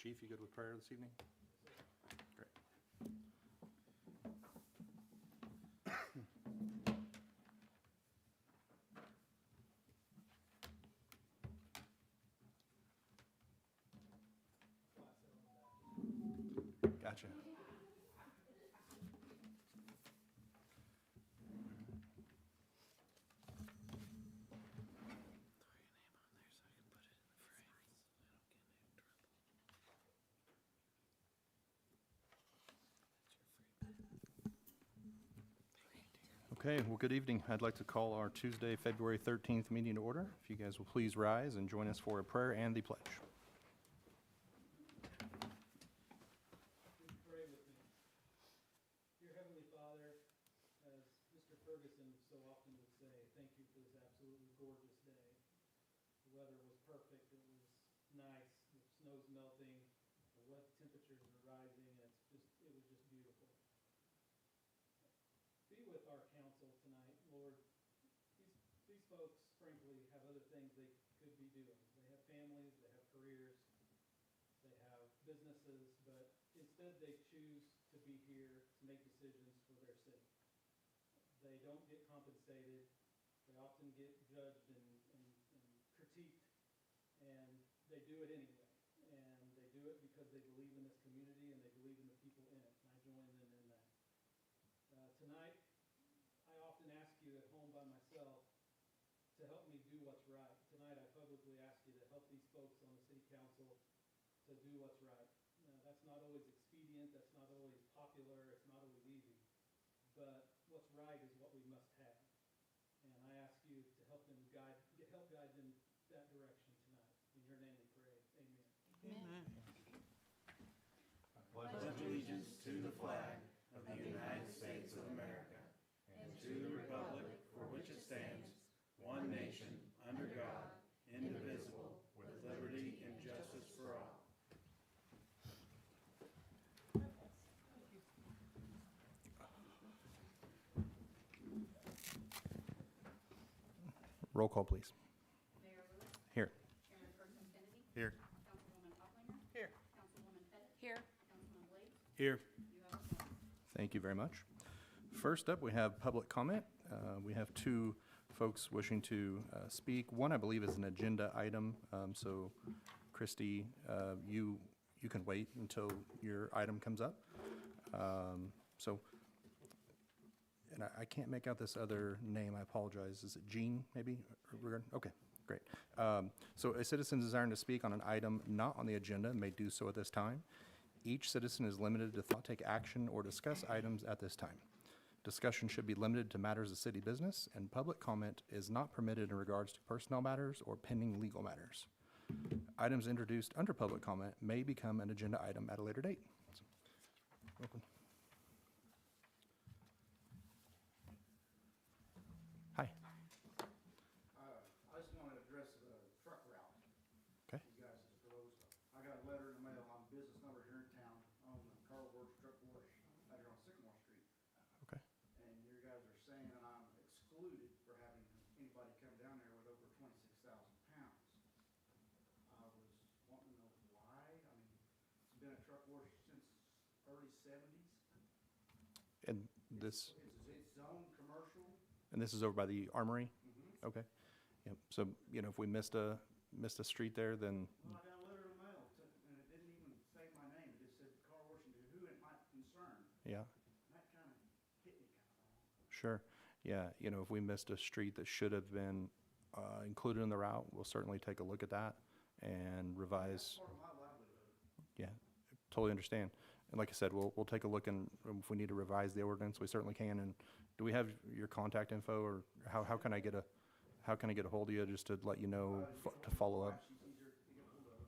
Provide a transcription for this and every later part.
Chief, you good with prayer this evening? Great. Gotcha. Okay, well, good evening. I'd like to call our Tuesday, February 13th meeting to order. If you guys will please rise and join us for a prayer and the pledge. Pray with me. Dear Heavenly Father, as Mr. Ferguson so often would say, thank you for this absolutely gorgeous day. The weather was perfect. It was nice. The snow's melting. The wet temperatures are rising. And it was just beautiful. Be with our council tonight, Lord. These folks, frankly, have other things they could be doing. They have families. They have careers. They have businesses, but instead they choose to be here to make decisions for their city. They don't get compensated. They often get judged and critiqued, and they do it anyway. And they do it because they believe in this community and they believe in the people in it, and I join them in that. Tonight, I often ask you at home by myself to help me do what's right. Tonight, I publicly ask you to help these folks on the city council to do what's right. That's not always expedient, that's not always popular, it's not always easy. But what's right is what we must have. And I ask you to help guide them that direction tonight. In your name we pray, amen. Amen. I pledge allegiance to the flag of the United States of America and to the republic for which it stands, one nation, under God, indivisible, with liberty and justice for all. Roll call, please. Mayor Lewis. Here. Chairman Person Kennedy. Here. Councilwoman Uplinger. Here. Councilwoman Pettit. Here. Councilman Blake. Here. You have a quorum. Thank you very much. First up, we have public comment. We have two folks wishing to speak. One, I believe, is an agenda item. So, Christy, you can wait until your item comes up. And I can't make out this other name. I apologize. Is it Jean, maybe? Okay, great. So a citizen desiring to speak on an item not on the agenda may do so at this time. Each citizen is limited to take action or discuss items at this time. Discussion should be limited to matters of city business, and public comment is not permitted in regards to personnel matters or pending legal matters. Items introduced under public comment may become an agenda item at a later date. Welcome. Hi. I just want to address the truck route. Okay. You guys have proposed. I got a letter in the mail on business number here in town on the Carl Works Truck Wash out here on Sycamore Street. Okay. And you guys are saying that I'm excluded for having anybody come down there with over 26,000 pounds. I was wanting to know why. I mean, it's been a truck wash since early 70s. And this It's zone commercial. is over by the Armory? Mm-hmm. Okay. Yep. So, if we missed a street there, then, Well, I got a letter in the mail, and it didn't even say my name. It just said car wash and who it might concern. yeah, And that kind of hit me kind of wrong. sure. Yeah, if we missed a street that should have been included in the route, we'll certainly take a look at that and revise. That's part of my livelihood. Yeah, totally understand. And like I said, we'll take a look, and if we need to revise the ordinance, we certainly can. And do we have your contact info, or how can I get a hold of you just to let you know to follow up? She's easier to get hold of,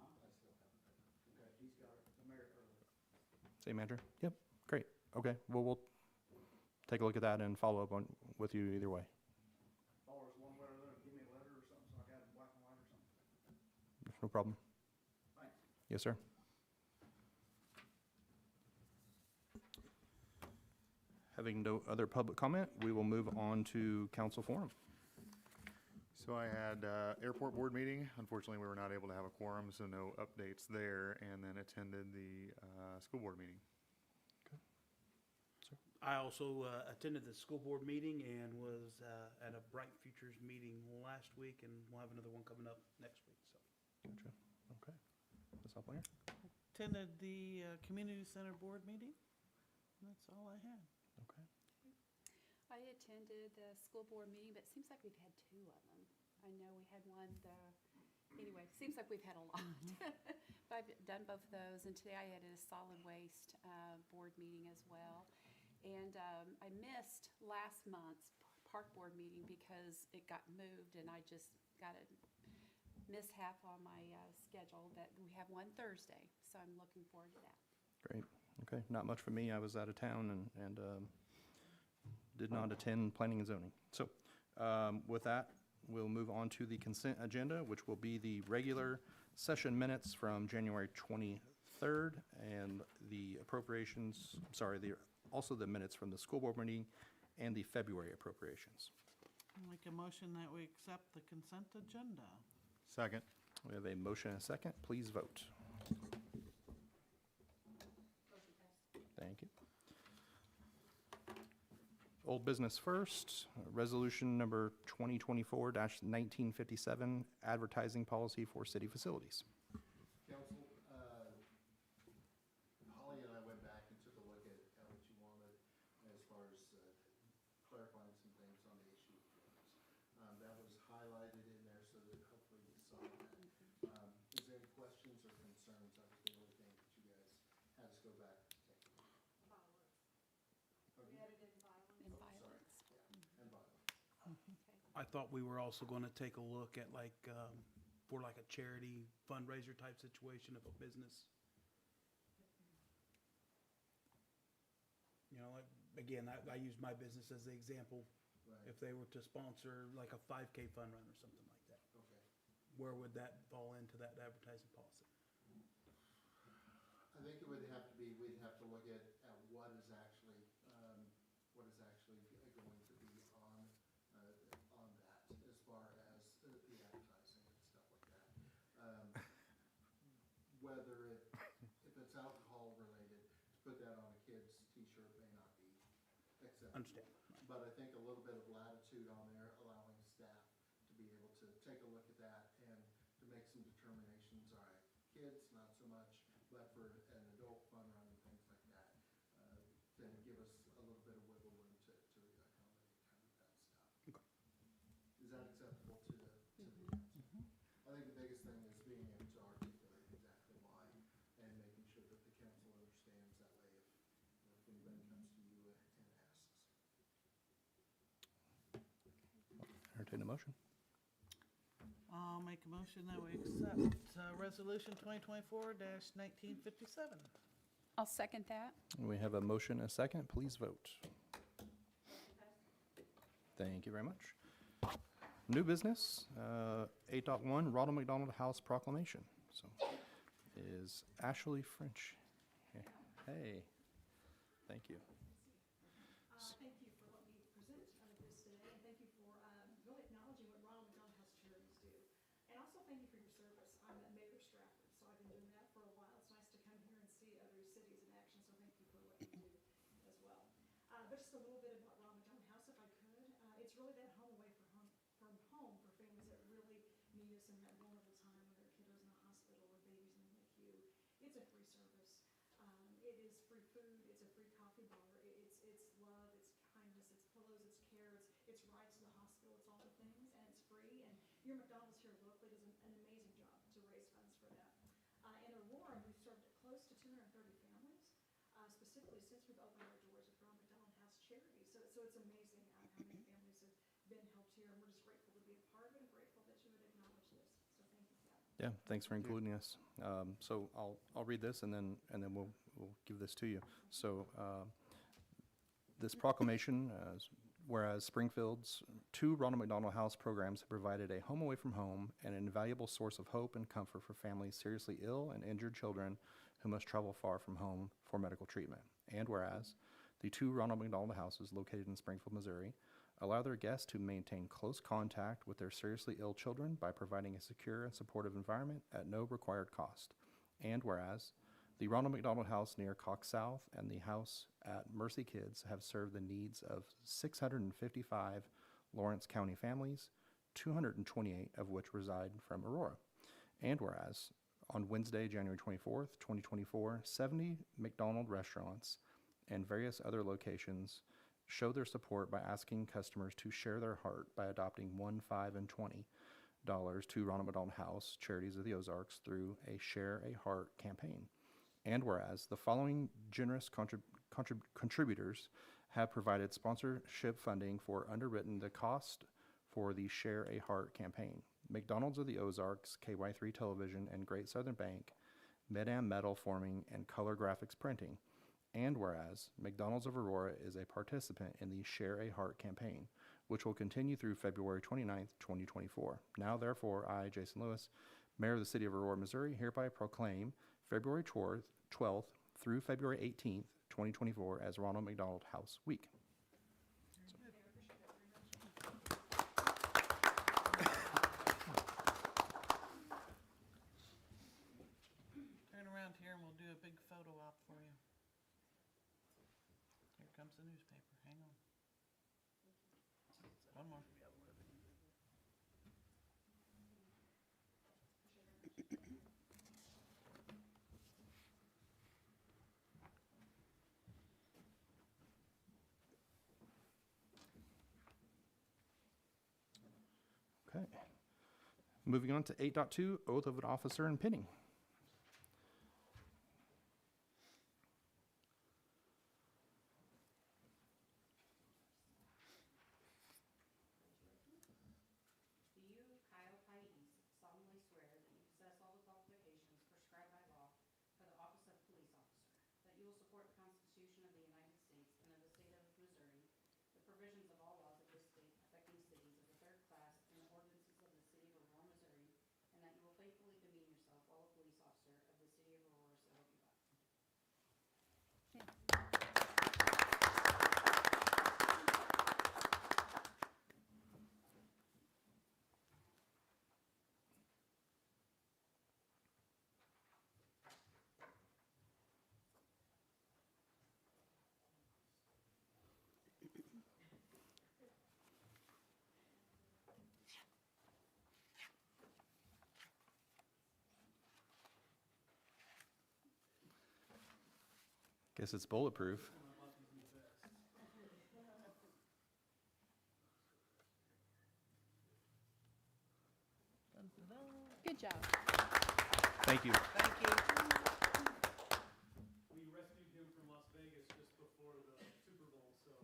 229-0674. Okay, he's got it, the mayor, City manager? Yep, great. Okay, well, we'll take a look at that and follow up with you either way. followers one way or the other, give me a letter or something, so I got it in black and white or something. No problem. Thanks. Yes, sir. Having no other public comment, we will move on to council forum. So I had airport board meeting. Unfortunately, we were not able to have a quorum, so no updates there. And then attended the school board meeting. I also attended the school board meeting and was at a Bright Futures meeting last week, and we'll have another one coming up next week, so. Gotcha. Okay. Ms. Uplinger? Attended the community center board meeting. That's all I had. Okay. I attended the school board meeting, but it seems like we've had two of them. I know we had one, anyway, seems like we've had a lot. But I've done both of those, and today I had a solid waste board meeting as well. And I missed last month's park board meeting because it got moved, and I just got a mishap on my schedule. But we have one Thursday, so I'm looking forward to that. Great. Okay. Not much for me. I was out of town and did not attend planning and zoning. So with that, we'll move on to the consent agenda, which will be the regular session minutes from January 23rd and the appropriations, also the minutes from the school board meeting and the February appropriations. I'll make a motion that we accept the consent agenda. Second. We have a motion and a second. Please vote. Motion passed. Thank you. Old business first, resolution number 2024-1957, advertising policy for city facilities. Council, Holly and I went back and took a look at what you wanted as far as clarifying some things on the issue of forms. That was highlighted in there so that hopefully you saw that. Is there any questions or concerns? That was the only thing that you guys had us go back and take a look at. We added in violence. In violence. Yeah, and violence. I thought we were also gonna take a look at like, for like a charity fundraiser type situation of a business. You know, like, again, I use my business as the example. Right, If they were to sponsor like a 5K fun run or something like that, okay. where would that fall into that advertising policy? I think it would have to be, we'd have to look at what is actually going to be on that as far as the advertising and stuff like that. Whether if it's alcohol related, to put that on a kid's t-shirt may not be acceptable. Understand. But I think a little bit of latitude on there, allowing staff to be able to take a look at that and to make some determinations, all right, kids, not so much, but for an adult fun run and things like that, then give us a little bit of wiggle room to accommodate kind of that stuff. Okay. Is that acceptable to the council? I think the biggest thing is being able to articulate exactly why and making sure that the council understands that way if anybody comes to you and asks. Entertain a motion. I'll make a motion that we accept resolution 2024-1957. I'll second that. We have a motion and a second. Please vote. Thank you very much. New business, 8.1, Ronald McDonald House Proclamation. So is Ashley French. Hey, thank you. Thank you for letting me present this today, and thank you for really acknowledging what Ronald McDonald House charities do. And also thank you for your service. I'm a mayor of Stratford, so I've been doing that for a while. It's nice to come here and see other cities in action, so thank you for what you do as well. But just a little bit about Ronald McDonald House, if I could. It's really that home away from home for families that really need us in that vulnerable time when their kiddos in the hospital or babies in the NICU. It's a free service. It is free food, it's a free coffee bar, it's love, it's kindness, it's pillows, it's care, it's rides to the hospital, it's all the things, and it's free. And your McDonald's here locally does an amazing job to raise funds for that. In Aurora, we've served close to 230 families, specifically since we've opened our doors with Ronald McDonald House Charities. So it's amazing how many families have been helped here, and we're just grateful to be a part of it and grateful that you would acknowledge this. So thank you for that. Yeah, thanks for including us. So I'll read this and then we'll give this to you. So this proclamation, whereas Springfield's 2 Ronald McDonald House programs have provided a home away from home and an invaluable source of hope and comfort for families seriously ill and injured children who must travel far from home for medical treatment. And whereas the 2 Ronald McDonald Houses located in Springfield, Missouri, allow their guests to maintain close contact with their seriously ill children by providing a secure and supportive environment at no required cost. And whereas the Ronald McDonald House near Cox South and the house at Mercy Kids have served the needs of 655 Lawrence County families, 228 of which reside from Aurora. And whereas on Wednesday, January 24th, 2024, 70 McDonald restaurants and various other locations show their support by asking customers to share their heart by adopting $1, $5, and $20 to Ronald McDonald House Charities of the Ozarks through a Share a Heart campaign. And whereas the following generous contributors have provided sponsorship funding for underwritten the cost for the Share a Heart campaign: McDonald's of the Ozarks, KY3 Television, and Great Southern Bank, Mid-Am Metal Forming, and Color Graphics Printing. And whereas McDonald's of Aurora is a participant in the Share a Heart campaign, which will continue through February 29th, 2024. Now, therefore, I, Jason Lewis, Mayor of the City of Aurora, Missouri, hereby proclaim February 12th through February 18th, 2024 as Ronald McDonald House Week. Turn around here and we'll do a big photo op for you. Here comes the newspaper. Hang on. One more. Okay. Moving on to 8.2, Oath of an Officer and Pinning. Do you, Kyle Pais, solemnly swear that you possess all the qualifications prescribed by law for the office of police officer, that you will support the Constitution of the United States and of the state of Missouri, the provisions of all laws of this state affecting cities of the third class, and the ordinances of the city of Aurora, Missouri, and that you will faithfully demean yourself while a police officer of the city of Aurora, so help you God? Guess it's bulletproof. Dun, dun, dun. Good job. Thank you. Thank you. We rescued him from Las Vegas just before the Super Bowl, so.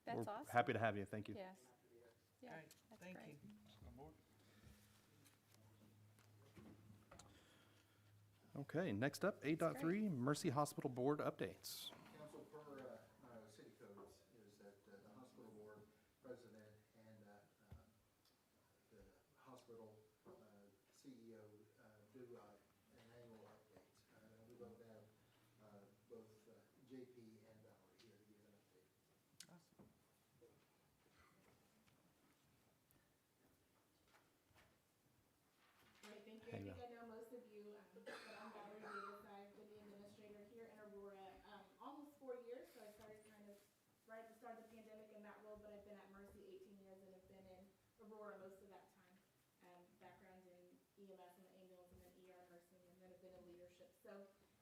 That's We're awesome. happy to have you. Thank you. Yes. Yeah, All right, that's thank great. you. Okay, next up, 8.3, Mercy Hospital Board updates. Council, per city codes, is that the hospital board president and the hospital CEO do an annual update. We'd love to have both JP and Valerie here to give an update. Awesome. Great, thank you. Hey, I think Val. I know most of you, but I'm Valerie Davis. I've been the administrator here in Aurora almost 4 years. So I started kind of right at the start of the pandemic in that role, but I've been at Mercy 18 years and have been in Aurora most of that time. Background in EMS and the ambulance and then ER nursing, and then have been in leadership. So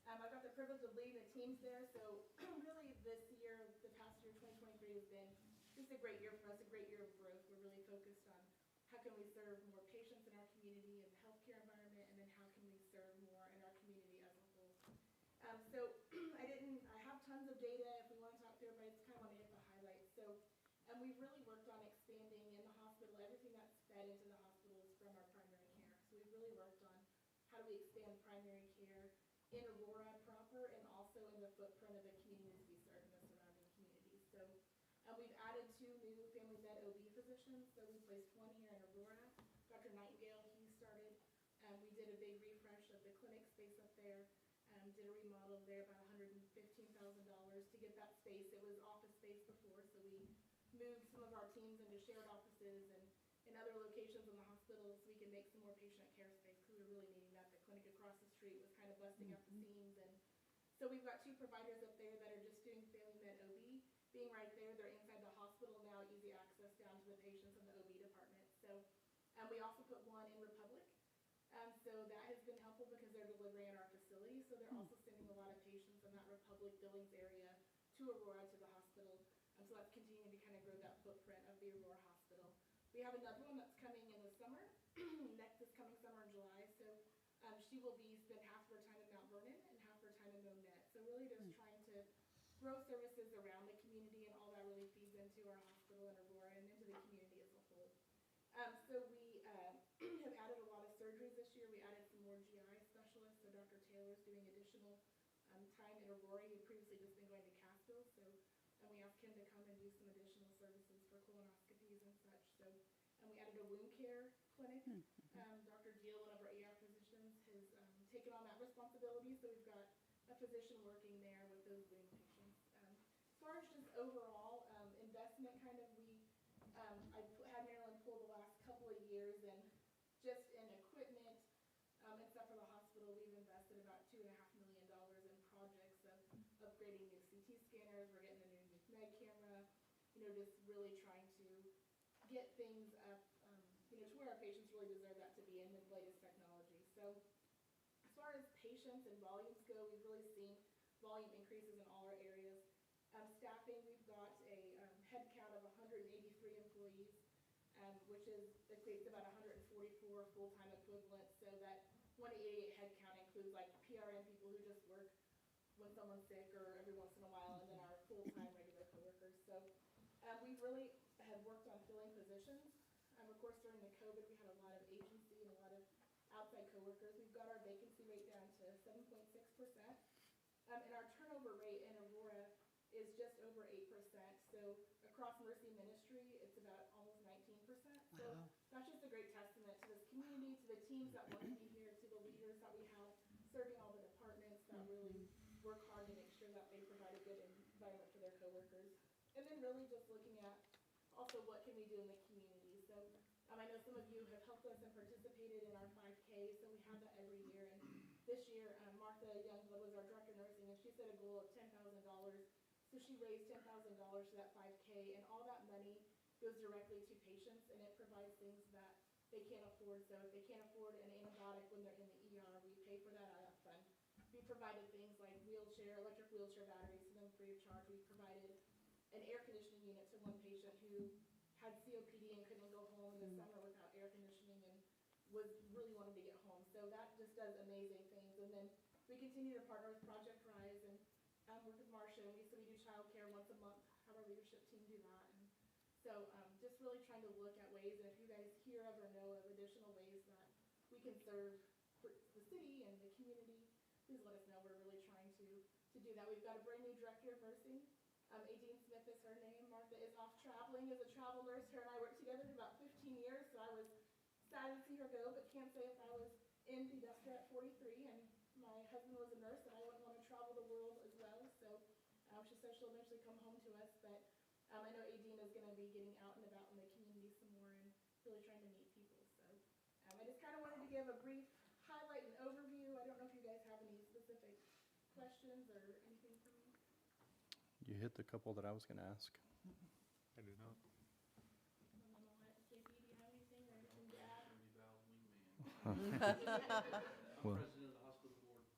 I've got the privilege of leading the teams there. So really this year, the past year, 2023 has been just a great year for us, a great year of growth. We're really focused on how can we serve more patients in our community and the healthcare environment, and then how can we serve more in our community as a whole. So I have tons of data if we want to talk through it, but I just kind of want to hit the highlights. So we've really worked on expanding in the hospital. Everything that's fed into the hospital is from our primary care. So we've really worked on how do we expand primary care in Aurora proper and also in the footprint of the communities we serve in the surrounding communities. So we've added 2 new family med OB physicians. So we placed 1 here in Aurora. Dr. Nightingale, he started. We did a big refresh of the clinic space up there. Did a remodel there, about $115,000 to to get that space. It was office space before, so we moved some of our teams into shared offices and in other locations in the hospital so we can make some more patient care space because we were really needing that. The clinic across the street was kind of busting up the seams, and so we've got 2 providers up there that are just doing Family Med OB. Being right there, they're inside the hospital now, easy access down to the patients in the OB department. So we also put one in Republic. So that has been helpful because they're delivering in our facility. So they're also sending a lot of patients in that Republic Billings area to Aurora to the hospital. So that's continuing to kind of grow that footprint of the Aurora hospital. We have another one that's coming in the summer, this coming summer in July. So she will spend half of her time in Mount Vernon and half her time in Monette. So really just trying to grow services around the community, and all that really feeds into our hospital in Aurora and into the community as a whole. So we have added a lot of surgeries this year. We added some more GI specialists. So Dr. Taylor's doing additional time in Aurora. He had previously just been going to Cassville. So we asked him to come and do some additional services for colonoscopies and such. So we added a wound care clinic. Dr. Deal, one of our ER physicians, has taken on that responsibility. So we've got a physician working there with those wound patients. As far as just overall investment, kind of I had Marilyn pull the last couple of years, and just in equipment and stuff for the hospital, we've invested about $2.5 million in projects of upgrading new CT scanners. We're getting a new med camera, just really trying to get things up, to where our patients really deserve that to be in the latest technology. So as far as patients and volumes go, we've really seen volume increases in all our areas. Staffing, we've got a head count of 183 employees, which equates to about 144 full-time equivalents. So that 188 head count includes like PRN people who just work when someone's sick or every once in a while, and then our full-time regular coworkers. So we really have worked on filling positions. Of course, during the COVID, we had a lot of agency and a lot of outside coworkers. We've got our vacancy rate down to 7.6%. And our turnover rate in Aurora is just over 8%. So across Mercy Ministry, it's about almost 19%. So that's just a great testament to this community, to the teams that want to be here, to the leaders that we have serving all the departments that really work hard to make sure that they provide a good environment for their coworkers. And then really just looking at also what can we do in the community. So I know some of you have helped us and participated in our 5K, so we have that every year. And this year, Martha Youngblood was our director of nursing, and she set a goal of $10,000. So she raised $10,000 for that 5K, and all that money goes directly to patients, and it provides things that they can't afford. So if they can't afford an antibiotic when they're in the ER, we pay for that out of fund. We provided things like electric wheelchair batteries to them free of charge. We provided an air conditioning unit to one patient who had COPD and couldn't go home in the summer without air conditioning and really wanted to get home. So that just does amazing things. And then we continue to partner with Project Rise and work with Marcia. We do childcare once a month, have our leadership team do that. And so just really trying to look at ways, and if you guys hear of or know of additional ways that we can serve the city and the community, please let us know. We're really trying to do that. We've got a brand new director of nursing. Adine Smith is her name. Martha is off traveling as a travel nurse. Her and I worked together for about 15 years, so I was sad to see her go, but can't say if I was in Industrial at 43, and my husband was a nurse, and I wouldn't want to travel the world as well. So she said she'll eventually come home to us, but I know Adine is going to be getting out and about in the community some more and really trying to meet people. So I just kind of wanted to give a brief highlight and overview. I don't know if you guys have any specific questions or anything for me. You hit the couple that I was going to ask. I do not. JP, do you have anything or anything to add? I'm Well- president of the hospital board, and,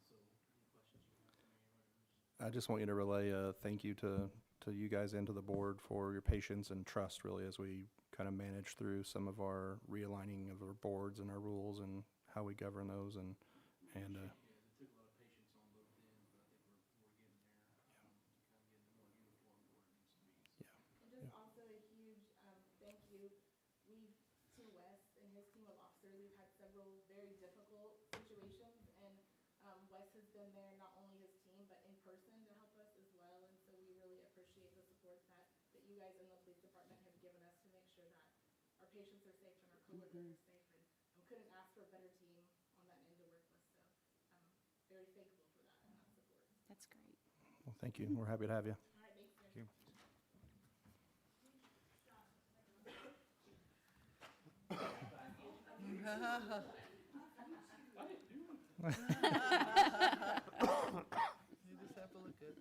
so any questions you have for me or whatever. I just want you to relay a thank you to you guys and to the board for your patience and trust, really, as we kind of manage through some of our realigning of our boards and our rules and how we govern those. And Yeah, it took a lot of patience on both ends, but I think we're getting there, kind of getting more uniform to where it needs to be. So. And just also a huge thank you. To Wes and his team of officers. We've had several very difficult situations, and Wes has been there, not only his team, but in person to help us as well. And so we really appreciate the support that you guys in the police department have given us to make sure that our patients are safe and our coworkers are safe. And couldn't ask for a better team on that end to work with. So I'm very thankful for that and that support. That's great. Well, thank you. We're happy to have you. All right, thanks, guys. Thank you. You just have to look good.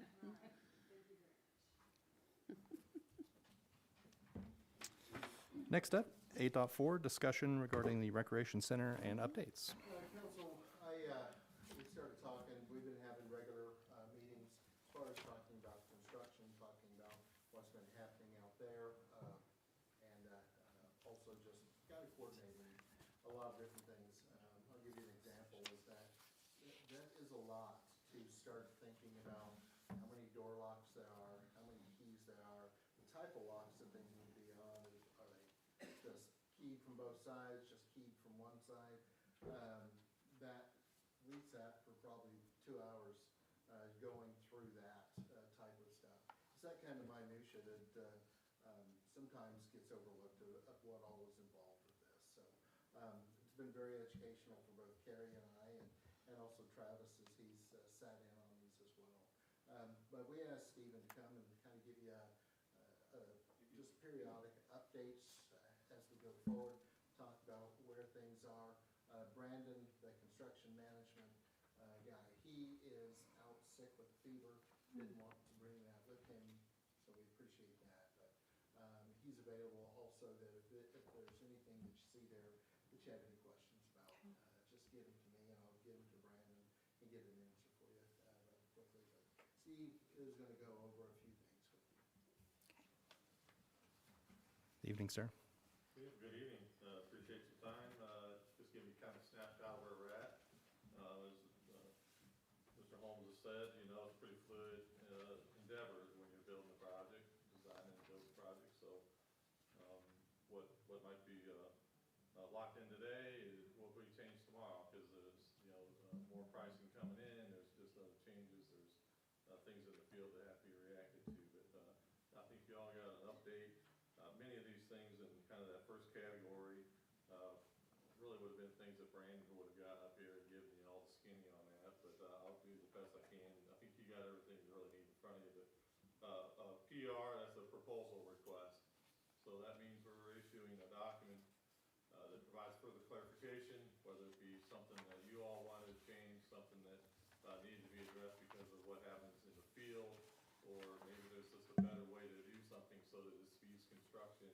Next up, 8.4, discussion regarding the Recreation Center and updates. Council, we started talking, we've been having regular meetings as far as talking about construction, talking about what's been happening out there, and also just kind of coordinating a lot of different things. I'll give you an example, is that is a lot to start thinking about how many door locks there are, how many keys there are, the type of locks that they need to be on, are they just keyed from both sides, just keyed from one side? That we sat for probably 2 hours going through that type of stuff. It's that kind of minutia that sometimes gets overlooked of what all is involved with this. So it's been very educational for both Carrie and I, and also Travis as he's sat in on these as well. But we asked Stephen to come and kind of give you just periodic updates as we go forward, talk about where things are. Brandon, the construction management guy, he is out sick with a fever, didn't want to bring that with him, so we appreciate that. But he's available also, that if there's anything that you see there that you have any questions about, just give them to me and I'll give them to Brandon and get an answer for you rather quickly. But Steve is going to go over a few things with you. Evening, sir. Good evening. Appreciate your time. Just give you kind of a snapshot where we're at. As Mr. Holmes has said, you know, it's a pretty fluid endeavor when you're building a project, designing and building a project. So what might be locked in today will be changed tomorrow, because there's, you know, more pricing coming in. There's just other changes. There's things in the field that have to be reacted to. But I think you all got an update. Many of these things in kind of that first category really would have been things that Brandon would have got up here and given you all the skinny on that, but I'll do the best I can. I think you got everything you really need in front of you. But PR, that's a proposal request. So that means we're issuing a document that provides further clarification, whether it be something that you all wanted to change, something that needed to be addressed because of what happens in the field, or maybe there's just a better way to do something so that it speeds construction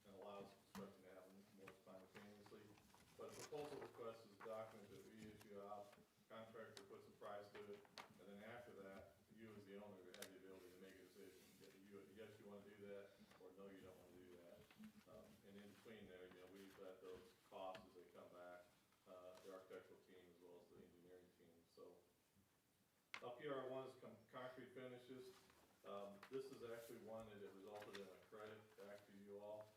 and allows construction to happen more simultaneously. But a proposal request is a document that we issue out, contractor puts a price to it, and then after that, you as the owner have the ability to make a decision. Yes, you want to do that, or no, you don't want to do that. And in between there, you know, we let those costs as they come back, the architectural team as well as the engineering team. So PR1 is concrete finishes. This is actually one that it resulted in a credit back to you all.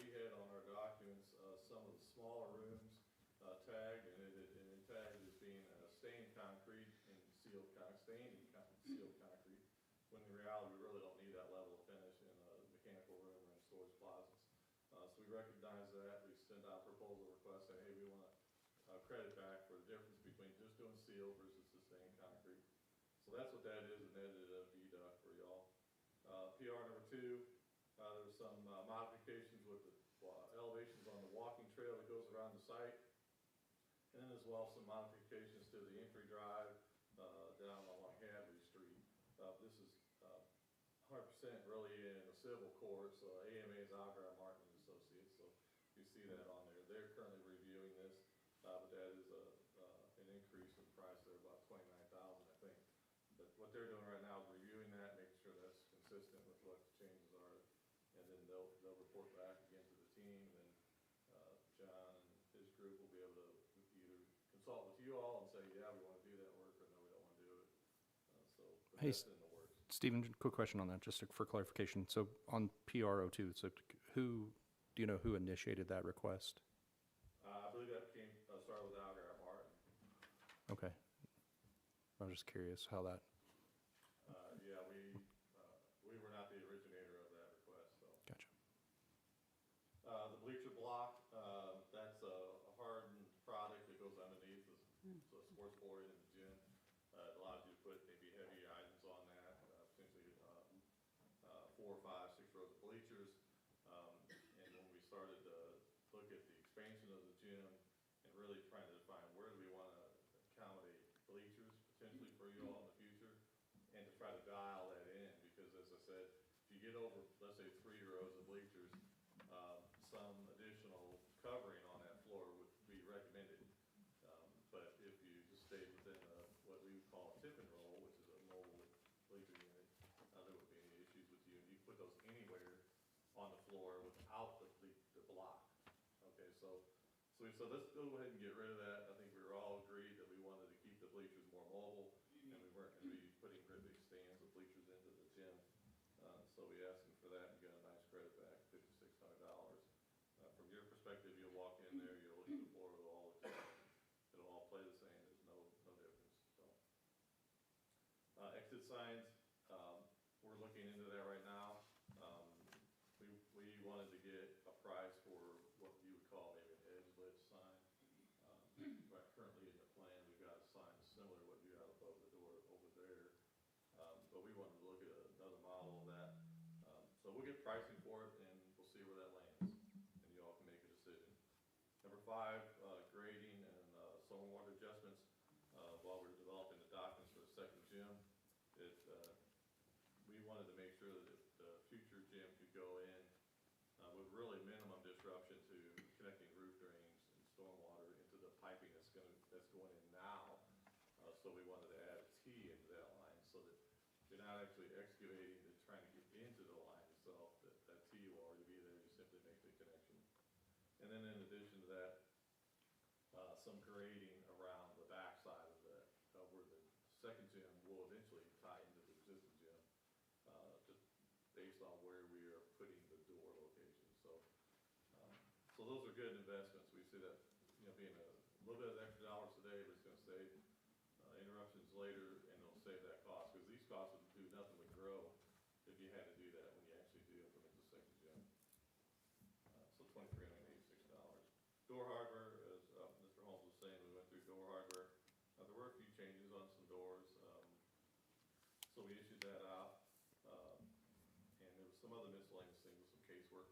We had on our documents some of the smaller rooms tagged, and it tagged as being stained concrete and sealed concrete, when in reality we really don't need that level of finish in a mechanical room or in storage closets. So we recognize that. We send out proposal requests saying, hey, we want credit back for the difference between just doing seal versus the stained concrete. So that's what that is, and that is a deduct for y'all. PR number 2, there's some modifications with the elevations on the walking trail that goes around the site, and then as well some modifications to the entry drive down along Hadley Street. This is 100% really in the civil court, so AMA is Aurora, Martin and Associates, so you see that on there. They're currently reviewing this, but that is an increase in price there, about $29,000, I think. But what they're doing right now is reviewing that, making sure that's consistent with what the changes are, and then they'll report back again to the team, and John and his group will be able to either consult with you all and say, yeah, we want to do that work, or no, we don't want to do it. But Hey, that's in the works. Stephen, quick question on that, just for clarification. So on PRO2, so do you know who initiated that request? I believe that started with Algar Martin. Okay. I was just curious how that, Yeah, we were not the originator of that request, so. gotcha. The bleacher block, that's a hardened product that goes underneath the sports board in the gym. It allows you to put maybe heavy items on that, 4, 5, 6 rows of bleachers. And when we started to look at the expansion of the gym and really trying to define where do we want to accommodate bleachers potentially for you all in the future, and to try to dial that in, because as I said, if you get over, let's say 3 rows of bleachers, some additional covering on that floor would be recommended. But if you just stayed within what we would call a tip and roll, which is a mobile bleacher unit, there wouldn't be any issues with you. You can put those anywhere on the floor without the block. Okay, so we said, let's go ahead and get rid of that. I think we were all agreed that we wanted to keep the bleachers more mobile, and we weren't going to be putting great big stands of bleachers into the gym. So we asked them for that and got a nice credit back, $5,600. From your perspective, you'll walk in there, you'll look at the floor, it'll all play the same. There's no difference. So exit signs, we're looking into that right now. We wanted to get a price for what you would call maybe an edge lit sign. But currently in the plan, we've got a sign similar to what you have above the door over there. But we wanted to look at another model of that. So we'll get pricing for it, and we'll see where that lands, and you all can make a decision. Number 5, grading and stormwater adjustments. While we're developing the documents for the second gym, we wanted to make sure that the future gym could go in with really minimum disruption to connecting roof drains and stormwater into the piping that's going in now. So we wanted to add a T into that line so that you're not actually excavating and trying to get into the line itself. That T will already be there. You simply make the connection. And then in addition to that, some grading around the back side of that, where the second gym will eventually tie into the existing gym, just based on where we are putting the door location. So those are good investments. We see that, being a little bit of extra dollars today, but it's going to save interruptions later, and it'll save that cost, because these costs would do nothing but grow if you had to do that when you actually do implement the second gym. So $2,386. Door hardware, as Mr. Holmes was saying, we went through door hardware. There were a few changes on some doors, so we issued that out. And there was some other miscellaneous things with some casework.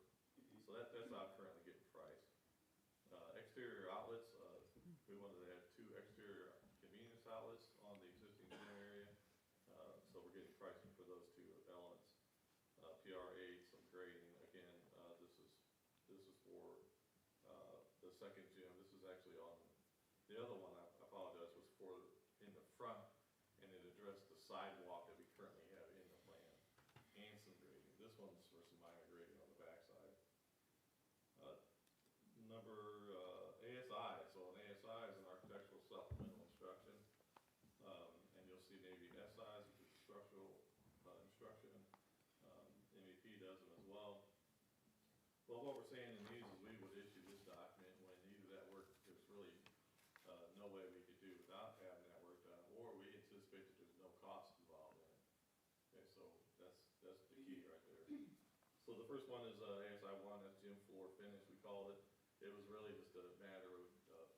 So that's out currently getting priced. Exterior outlets, we wanted to add 2 exterior convenience outlets on the existing gym area. So we're getting pricing for those 2 elements. PR8, some grading. Again, this is for the second gym. This is actually on the other one. I apologize, was for in the front, and it addressed the sidewalk that we currently have in the plan, and some grading. This one's for some minor grading on the backside. Number ASI. So an ASI is an architectural supplemental instruction, and you'll see maybe SIs, which is structural instruction. MEP does them as well. Well, what we're saying in these is we would issue this document when either that work, there's really no way we could do without having that work done, or we anticipate that there's no cost involved in it. Okay, so that's the key right there. So the first one is ASI 1, that's gym floor finish, we called it. It was really just a matter of,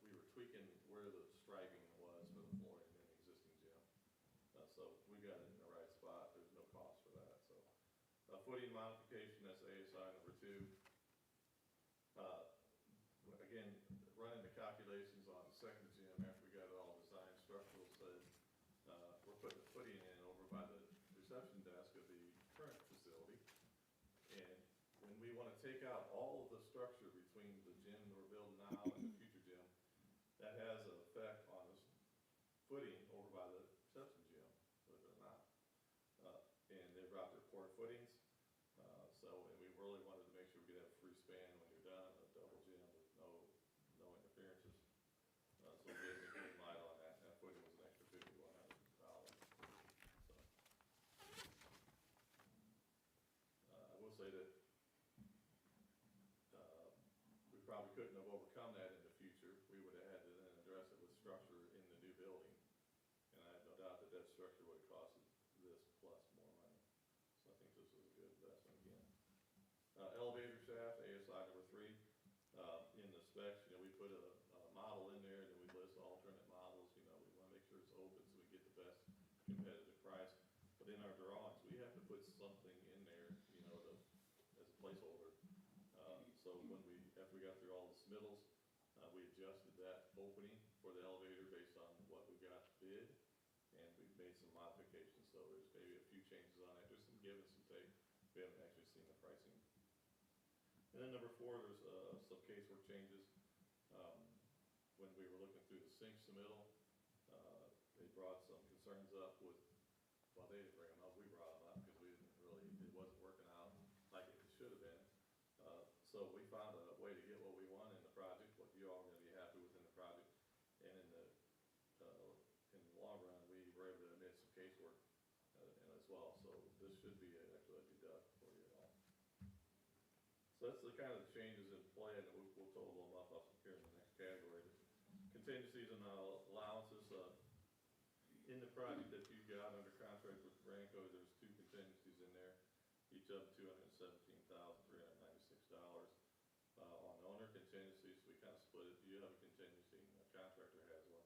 we were tweaking where the striping was for the flooring in the existing gym. So we got it in the right spot. There's no cost for that. So footing modification, that's ASI number 2. Again, running the calculations on the second gym after we got it all designed structural, said we're putting the footing in over by the reception desk of the current facility. And when we want to take out all of the structure between the gym that we're building now and the future gym, that has an effect on the footing over by the reception gym, believe it or not. And they dropped their poor footings. And we really wanted to make sure we could have a free span when you're done, a double gym with no interferences. So we gave them a green light on that, and that footing was an extra $5,100. So I will say that we probably couldn't have overcome that in the future. We would have had to then address it with structure in the new building. And I have no doubt that that structure would have costed this plus more money. So I think this was a good investment again. Elevator shaft, ASI number 3. In the specs, we put a model in there, and then we list alternate models. We want to make sure it's open so we get the best competitive price. But in our drawings, we have to put something in there, submittals. We adjusted that opening for the elevator based on what we got bid, and we've made some modifications, so there's maybe a few changes on that, there's some give and some take. We haven't actually seen the pricing. And then number 4, there's some casework changes. When we were looking through the sync submittal, they brought some concerns up with, well, they didn't bring them up, we brought them up because we didn't really, it wasn't working out like it should have been. So we found a way to get what we want in the project, what you all are gonna be happy with in the project. And in the long run, we were able to admit some casework as well. So this should be actually a deduct for you all. So that's the kind of changes in play, and we'll total them up here in the next category. Contingencies and allowances. In the project that you got under contract with Ranco, there's 2 contingencies in there, each of them $217,396. On owner contingencies, we kind of split it. You have a contingency, and the contractor has one.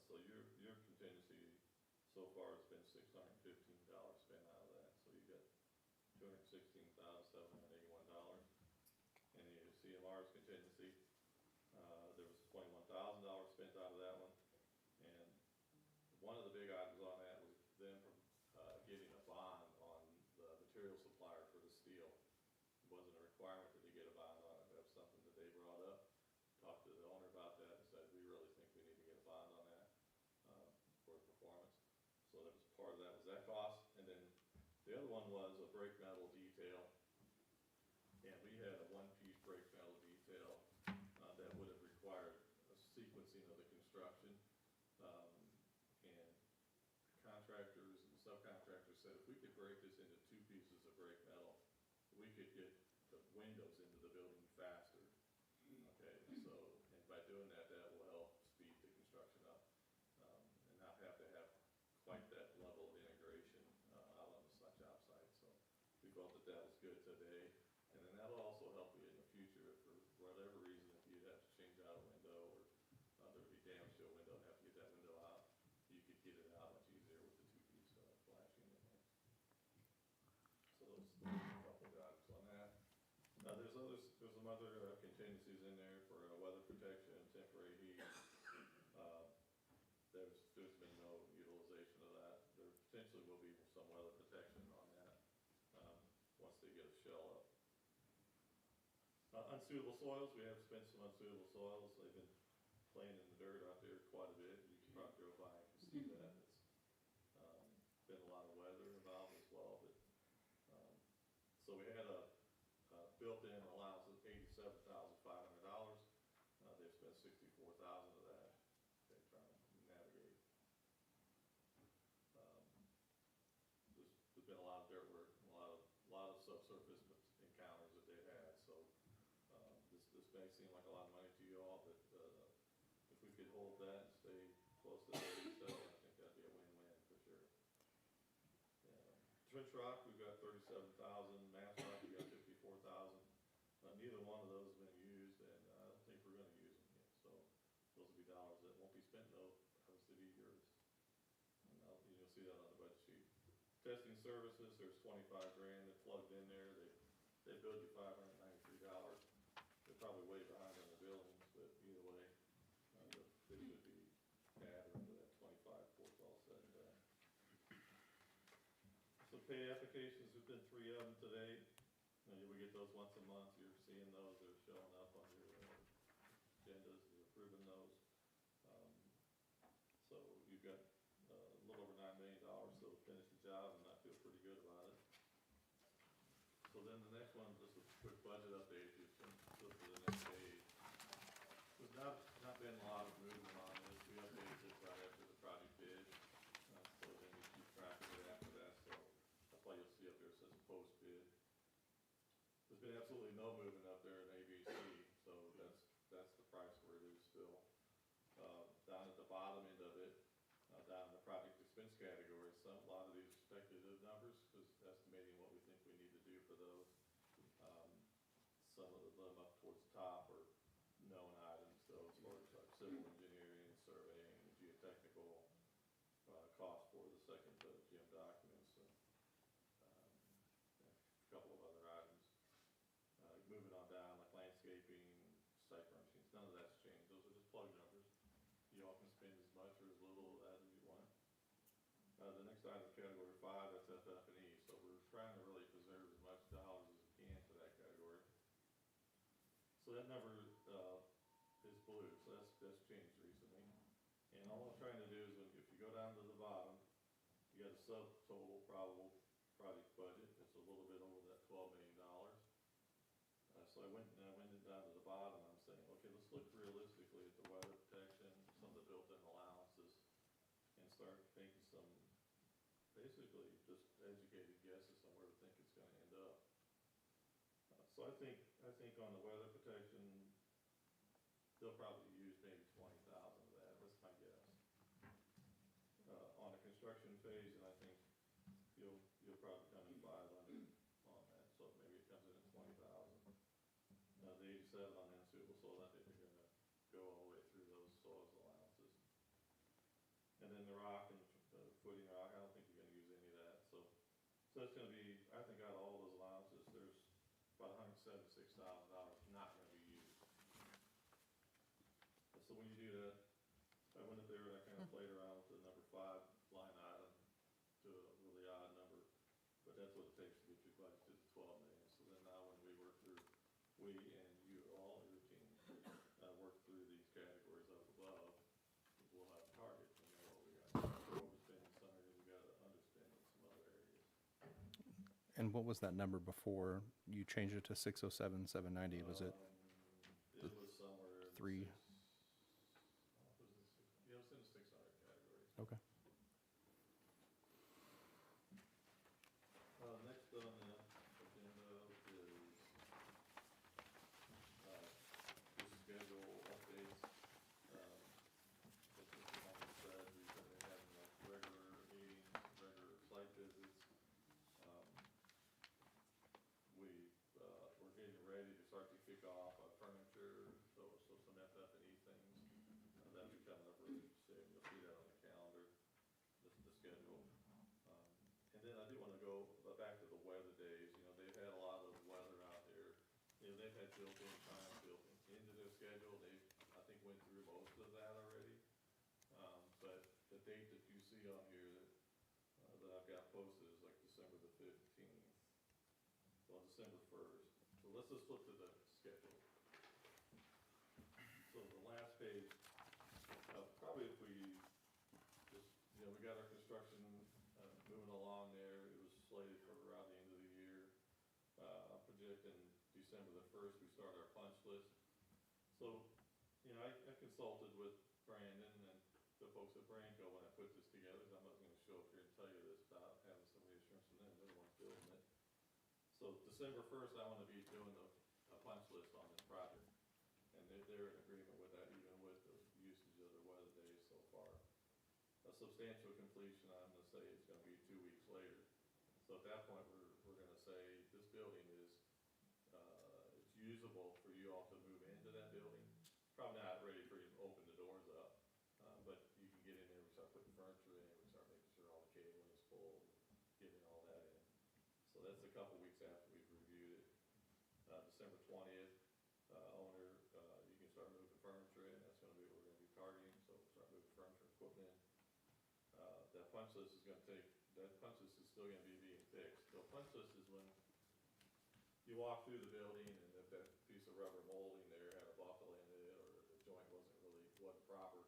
So your contingency so far has been $615 spent out of that. So you got $216,781. And the CMR's contingency, there was $21,000 spent out of that one. And one of the big items on that was them getting a bond on the material supplier for the steel. It wasn't a requirement that they get a bond on it. That's something that they brought up. Talked to the owner about that and said, we really think we need to get a bond on that for performance. So that was part of that was that cost. And then the other one was a brake metal detail. And we had a 1-piece brake metal detail that would have required a sequencing of the construction. And contractors and subcontractors said if we could break this into 2 pieces of brake metal, we could get the windows into the building faster. Okay, so, and by doing that, that will help speed the construction up and not have to have quite that level of integration out on the job site. So we felt that that was good today. And then that'll also help you in the future if for whatever reason, if you'd have to change out a window or there would be damage to a window and have to get that window out, you could get it out much easier with the 2-piece flashing in there. So those are a couple of items on that. There's some other contingencies in there for weather protection, temporary heat. There's been no utilization of that. There potentially will be some weather protection on that once they get a shell up. Unsuitable soils, we have spent some unsuitable soils. They've been playing in the dirt out there quite a bit. You can probably go by and see that. It's been a lot of weather involved as well. But so we had a built-in allowance of $87,500. They've spent $64,000 of that. They're trying to navigate. There's been a lot of dirt work, and a lot of subsurface encounters that they've had. So this may seem like a lot of money to you all, but if we could hold that and stay close to the 87, I think that'd be a win-win for sure. Trench rock, we've got 37,000. Mass rock, we got 54,000. Neither one of those have been used, and I don't think we're going to use them yet. So those will be dollars that won't be spent, though, obviously be yours. And you'll see that on the budget sheet. Testing services, there's 25 grand that plugged in there. They billed you $593. They're probably way behind on the billings, but either way, they should be added into that 25 before it's all said and done. So pay applications, there's been 3 of them today. We get those once a month. You're seeing those. They're showing up on your agendas. You're approving those. So you've got a little over $9 million still to finish the job, and I feel pretty good about it. So then the next one, just a quick budget update. You can flip to the next page. There's not been a lot of movement on this. We updated this right after the project bid. So then you keep track of it after that. So that's why you'll see up there it says post bid. There's been absolutely no movement up there in ABC, so that's the price where it is still. Down at the bottom end of it, down in the project expense category, a lot of these speculative numbers, just estimating what we think we need to do for those. Some of them up towards the top are known items, though, as far as like civil engineering, surveying, geotechnical, cost for the second GM documents, a couple of other items. Moving on down, like landscaping, cipher machines, none of that's changed, those are just plug numbers. You all can spend as much or as little of that as you want. The next item, category 5, that's FF&E, so we're trying to really preserve as much dollars as we can for that category. So that number, is blue, so that's changed recently. And all I'm trying to do is, if you go down to the bottom, you got a subtotal probable project budget, it's a little bit over that $12 million. So I went down to the bottom, I'm saying, okay, let's look realistically at the weather protection, some of the built-in allowances, and start making some, basically, just educated guesses on where we think it's gonna end up. So I think on the weather protection, they'll probably use maybe 20,000 of that, that's my guess. On the construction phase, and I think you'll probably come in 500 on that, so maybe it comes in at 20,000. The 87 on unsuitable soil, I think they're gonna go all the way through those soils allowances. And then the rock and the footing rock, I don't think you're gonna use any of that, so it's gonna be, I think out of all those allowances, there's about $176,000 not gonna be used. So when you do that, I went up there and I kind of played around with the number 5 line item to a really odd number, but that's what it takes to get your budget to the 12 million. So then now when we work through, we and you all, your team, work through these categories up above, we'll have a target, we know what we got. We're overspending some areas, we got to underspend in some other areas. And what was that number before you changed it to 607, 790? Was it It was somewhere in the 3? Yeah, it was in the 600 category. Okay. Next on the agenda is the schedule updates. As Mr. Muhammad said, we've been having like regular meetings, regular site visits. We're getting ready to start to kick off furniture, so some FF&E things. That'll be coming up really soon. You'll see that on the calendar, the schedule. And then I do want to go back to the weather days. You know, they've had a lot of weather out there. You know, they've had built-in time built into their schedule. They've, I think, went through most of that already. But the date that you see on here that I've got posted is like December the 15th. Well, December 1st. So let's just flip to the schedule. So the last page, probably if we just, you know, we got our construction moving along there. It was slated for around the end of the year. I'm projecting December the 1st, we start our punch list. So, you know, I consulted with Brandon and the folks at Branco when I put this together. I'm not going to show up here and tell you this without having some reassurance from them. They're the ones building it. So December 1st, I want to be doing a punch list on this project. And they're in agreement with that, even with the usage of the weather days so far. A substantial completion, I'm going to say it's going to be 2 weeks later. So at that point, we're going to say this building is it's usable for you all to move into that building. Probably not ready for you to open the doors up, but you can get in there. We start putting furniture in. We start making sure all the cabling is full, getting all that in. So that's a couple weeks after we've reviewed it. December 20th, owner, you can start moving furniture in. That's going to be what we're going to be targeting. So we'll start moving furniture and equipment in. That punch list is going to take, that punch list is still going to be being fixed. So punch list is when you walk through the building and if that piece of rubber molding there had a buckle in it or the joint wasn't proper,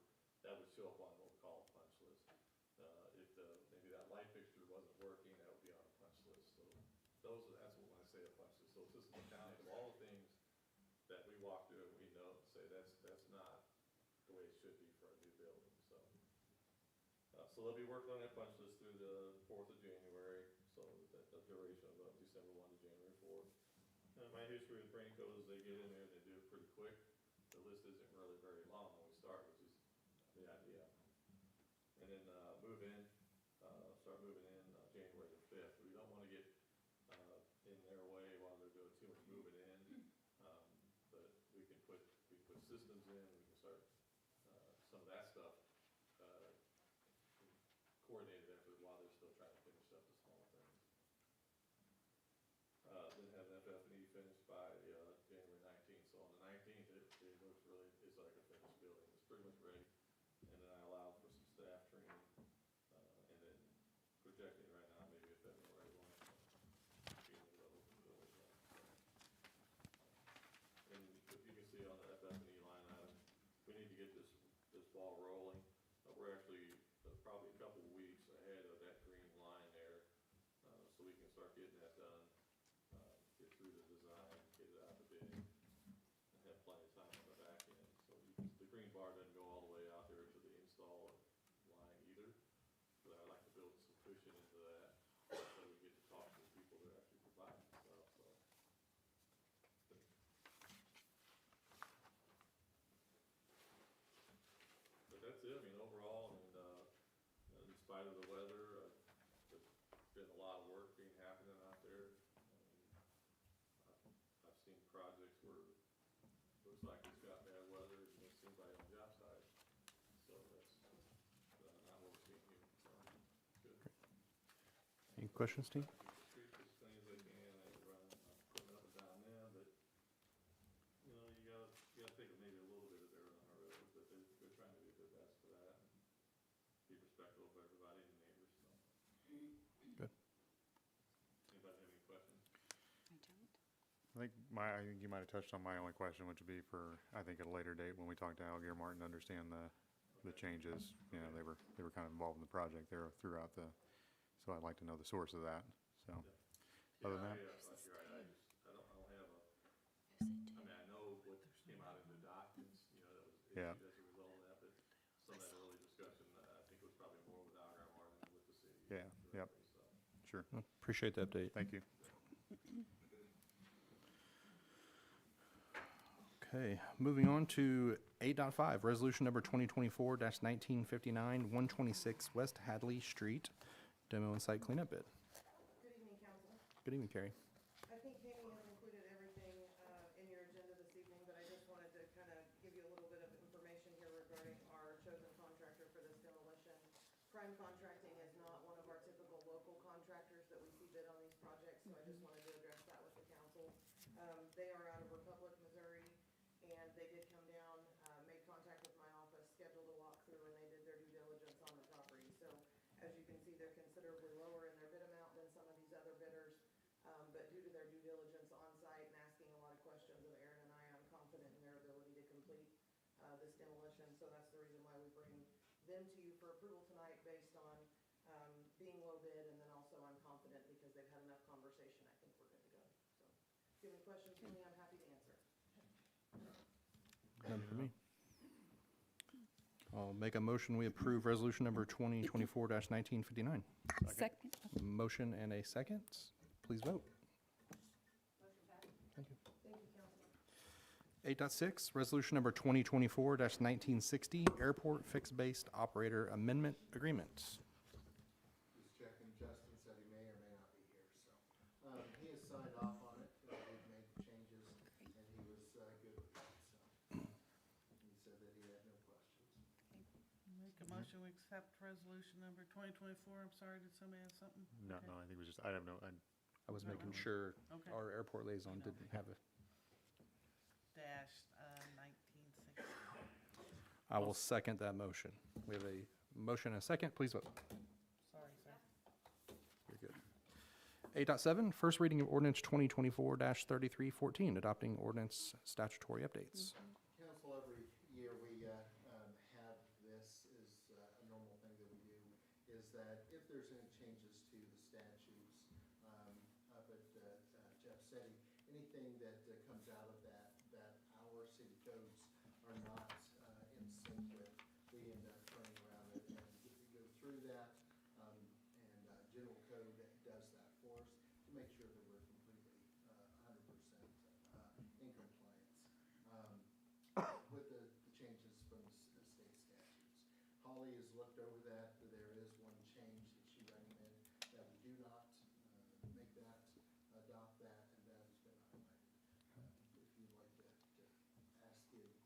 that would show up on what we call a punch list. If maybe that light fixture wasn't working, that would be on a punch list. So that's what when I say a punch list. So it's just an accounting of all the things that we walk through and we know and say that's not the way it should be for a new building. So they'll be working on that punch list through the 4th of January, so that the duration of December 1 to January 4th. My history with Branco is they get in there and they do it pretty quick. The list isn't really very long when we start, which is the idea. And then start moving in January the 5th. We don't want to get in their way while they're doing too much moving in, but we can put systems in, we can start some of that stuff coordinated effort while they're still trying to finish up the small things. Then have FF&E finished by January 19th. So on the 19th, it pretty much ready. And then I allowed for some staff training, and then projecting right now, maybe a February one, being able to open the doors up. And if you can see on the FF&E line item, we need to get this ball rolling. We're actually probably a couple of weeks ahead of that green line there, so we can start getting that done, get through the design, get it out the bid, and have plenty of time on the back end. So the green bar doesn't go all the way out there to the install line either, but I like to build some cushion into that, so we get to talk to the people that are actually providing the stuff, so. But that's it, I mean, overall, and, in spite of the weather, there's been a lot of work happening out there. I've seen projects where it looks like it's got bad weather, and there's anybody on the job site. So that's, not what we're seeing here, so, good. Any questions, Steve? Keep the streets as clean as they can, putting up and down them, but, you know, you gotta take maybe a little bit of dirt on our roads, but they're trying to do their best for that, and be respectful of everybody and the neighbors, so. Good. Anybody have any questions? I don't. I think you might have touched on my only question, which would be for, I think at a later date, when we talk to Algier Martin, to understand the changes. You know, they were kind of involved in the project there throughout so I'd like to know the source of that, so. Other than that, You're right, I don't have I mean, I know what came out in the documents, you know, that was Yeah. issued as a result of that, but some of that early discussion, I think was probably more with Algar Martin than with the city. Yeah, yep. directly, so. sure, Appreciate the update. thank you. Okay, moving on to 8.5, resolution number 2024-1959, 126 West Hadley Street, demo and site cleanup bid. Good evening, council. Good evening, Carrie. I think Tammy has included everything in your agenda this evening, but I just wanted to kind of give you a little bit of information here regarding our chosen contractor for this demolition. Prime Contracting is not one of our typical local contractors that we see bid on these projects, so I just wanted to address that with the council. They are out of Republic, Missouri, and they did come down, made contact with my office, scheduled a walkthrough, and they did their due diligence on the property. So as you can see, they're considerably lower in their bid amount than some of these other bidders. But due to their due diligence on site and asking a lot of questions of Aaron and I'm confident in their ability to complete this demolition. So that's the reason why we bring them to you for approval tonight based on being low bid, and then also I'm confident because they've had enough conversation, I think we're good to go. So if you have any questions for me, I'm happy to answer. None for me. I'll make a motion, we approve resolution number 2024-1959. Second. Motion and a second. Please vote. Motion passed. Thank you. Thank you, council. 8.6, resolution number 2024-1960, airport fixed-based operator amendment agreement. Just checking, Justin said he may or may not be here, so, he has signed off on it, we've made the changes, and he was, good with it, so. He said that he had no questions. Make a motion, we accept resolution number 2024. I'm sorry, did somebody have something? No, Okay. no, I think it was just, I have no, I was No, making no. sure Okay. our airport liaison No. didn't have a, Dash 1960. I will second that motion. We have a motion and a second. Please vote. Sorry, sir. You're good. 8.7, first reading of ordinance 2024-3314, adopting ordinance statutory updates. Council, every year we, have this is a normal thing that we do, is that if there's any changes to the statutes, up at, Jeff City, anything that comes out of that our city codes are not, in sync with, we end up turning around and go through that, and, general code that does that for us to make sure that we're completely, 100%, in compliance. With the changes from the state statutes. Holly has looked over that, there is one change that she recommended, that we do not, make that, adopt that, and that has been highlighted. If you'd like to ask any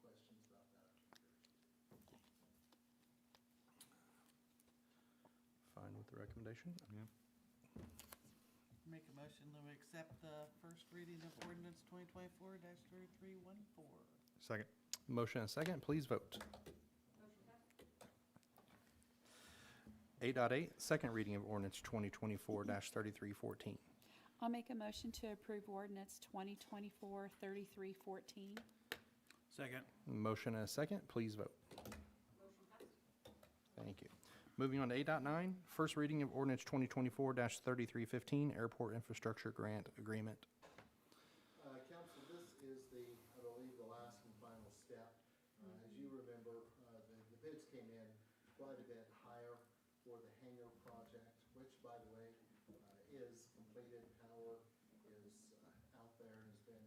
questions about that, I encourage you to. Fine with the recommendation? yeah. Make a motion to accept the first reading of ordinance 2024-3314. Second. Motion and a second. Please vote. 8.8, second reading of ordinance 2024-3314. I'll make a motion to approve ordinance 2024-3314. Second. Motion and a second, please vote. Motion passed. Thank you. Moving on to 8.9, first reading of ordinance 2024-3315, airport infrastructure grant agreement. Council, this is I believe, the last and final step. As you remember, the bids came in quite a bit higher for the hangar project, which, by the way, is completed. Power is out there and has been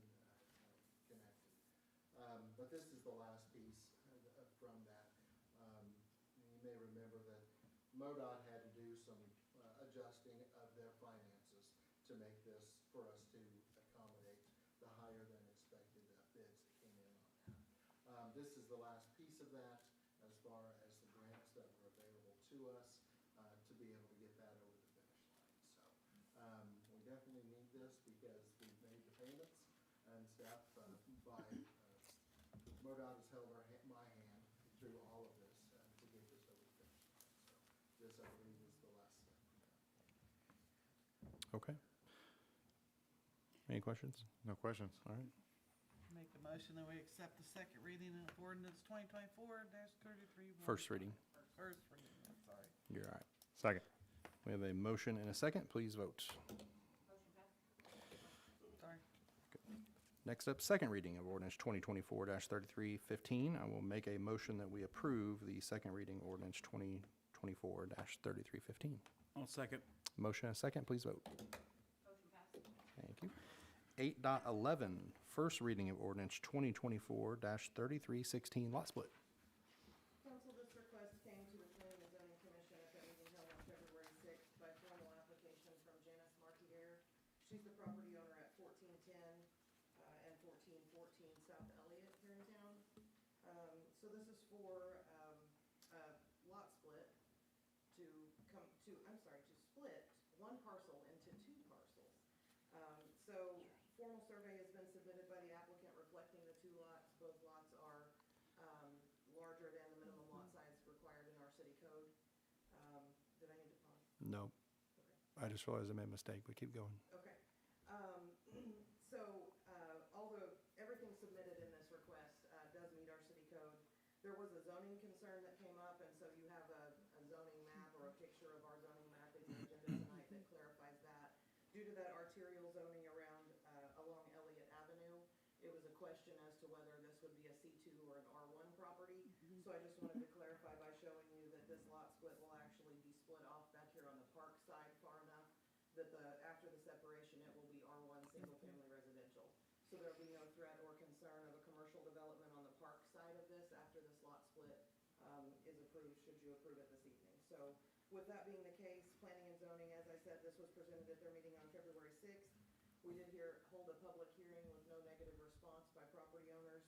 connected. But this is the last piece from that. You may remember that MoDOT had to do some adjusting of their finances to make this, for us to accommodate the higher than expected bids that came in on that. This is the last piece of that as far as the grants that were available to us to be able to get that over the finish line. So we definitely need this because we've made the payments and stuff MoDOT has held my hand through all of this to get this over the finish line. So this, I believe, is the last step. Okay. Any questions? No questions. All right. Make a motion that we accept the second reading of ordinance 2024-33. First reading. First reading, I'm sorry. You're all right. Second. We have a motion and a second, please vote. Motion passed. Sorry. Next up, second reading of ordinance 2024-3315. I will make a motion that we approve the second reading ordinance 2024-3315. I'll second. Motion and a second, please vote. Motion passed. Thank you. 8.11, first reading of ordinance 2024-3316, lot split. Council, this request came to the Planning and Zoning Commission at the meeting held on February 6th by formal application from Janice Marquier. She's the property owner at 1410 and 1414 South Elliott here in town. So this is for a lot split to split one parcel into two parcels. So formal survey has been submitted by the applicant reflecting the two lots. Both lots are larger than the minimum lot size required in our city code. Did I need to pause? No. Okay. I just realized I made a mistake, but keep going. Okay. So, although everything submitted in this request does meet our city code, there was a zoning concern that came up, and so you have a zoning map or a picture of our zoning map in your agenda tonight that clarifies that. Due to that arterial zoning around along Elliott Avenue, it was a question as to whether this would be a C2 or an R1 property. So I just wanted to clarify by showing you that this lot split will actually be split off back here on the park side far enough that after the separation, it will be R1 single-family residential. So there'll be no threat or concern of a commercial development on the park side of this after this lot split is approved, should you approve it this evening. So with that being the case, planning and zoning, as I said, this was presented at their meeting on February 6th. We did hold a public hearing with no negative response by property owners.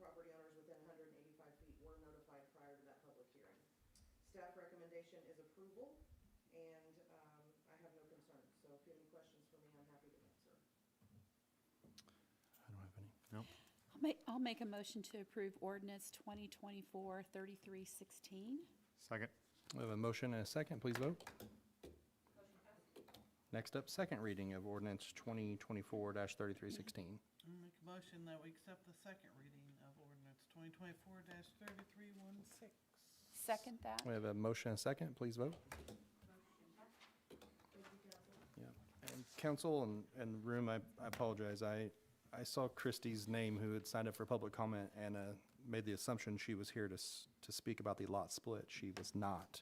Property owners within 185 feet were notified prior to that public hearing. Staff recommendation is approval, and I have no concerns. So if you have any questions for me, I'm happy to answer. I don't have any. Nope. I'll make a motion to approve ordinance 2024-3316. Second. We have a motion and a second, please vote. Motion passed. Next up, second reading of ordinance 2024-3316. I'll make a motion that we accept the second reading of ordinance 2024-3316. Second that. We have a motion and a second, please vote. Motion passed. Thank you, council. Yeah. And council and room, I apologize. I saw Christie's name who had signed up for public comment and made the assumption she was here to speak about the lot split. She was not.